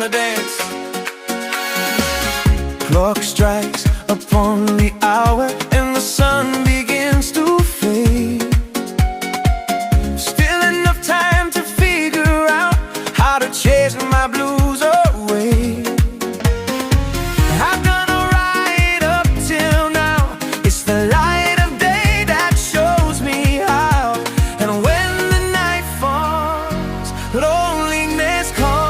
wanna dance. Clock strikes upon the hour and the sun begins to fade. Still enough time to figure out how to chase my blues away. I've done alright up till now. It's the light of day that shows me how. And when the night falls, loneliness calls.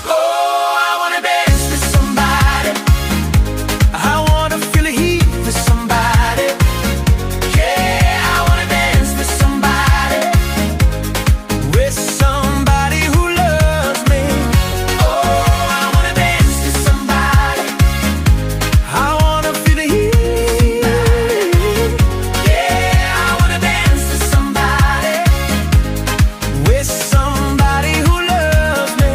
Oh, I wanna dance with somebody. I wanna feel the heat with somebody. Yeah, I wanna dance with somebody. With somebody who loves me. Oh, I wanna dance with somebody. I wanna feel the heat. Yeah, I wanna dance with somebody. With somebody who loves me.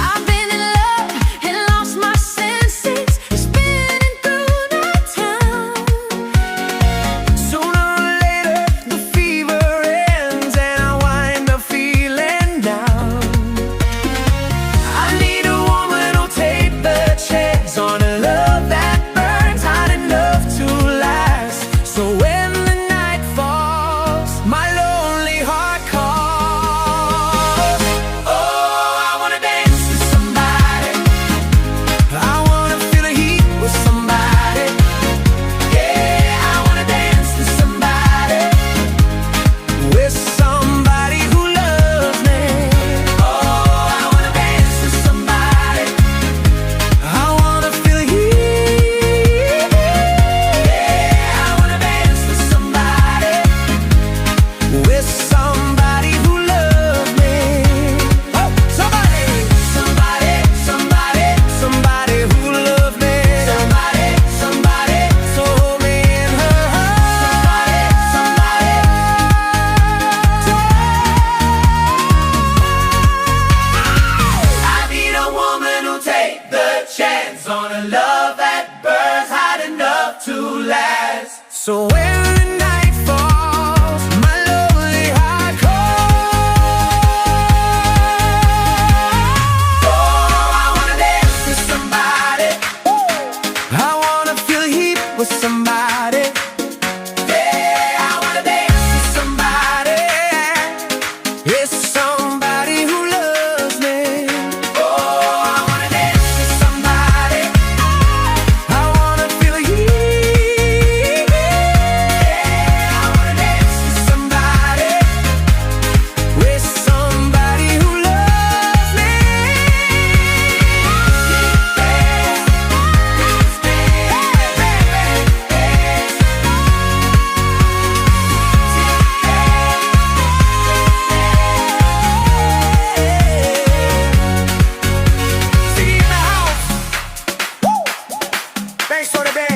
I've been in love and lost my senses, spinning through the town. Sooner or later the fever ends and I wind up feeling down. I need a woman who'll take the chance on a love that burns hot enough to last. So when the night falls, my lonely heart calls. Oh, I wanna dance with somebody. I wanna feel the heat with somebody. Yeah, I wanna dance with somebody. With somebody who loves me. Oh, I wanna dance with somebody. I wanna feel the heat. Yeah, I wanna dance with somebody. With somebody who loves me. Oh, somebody, somebody, somebody, somebody who loves me. Somebody, somebody, so hold me in her arms. Somebody, I need a woman who'll take the chance on a love that burns hot enough to last. So when the night falls, my lonely heart calls. Oh, I wanna dance with somebody. I wanna feel the heat with somebody. Yeah, I wanna dance with somebody. It's somebody who loves me. Oh, I wanna dance with somebody. I wanna feel the heat. Yeah, I wanna dance with somebody. With somebody who loves me. See in the house. Woo! Thanks for the dance.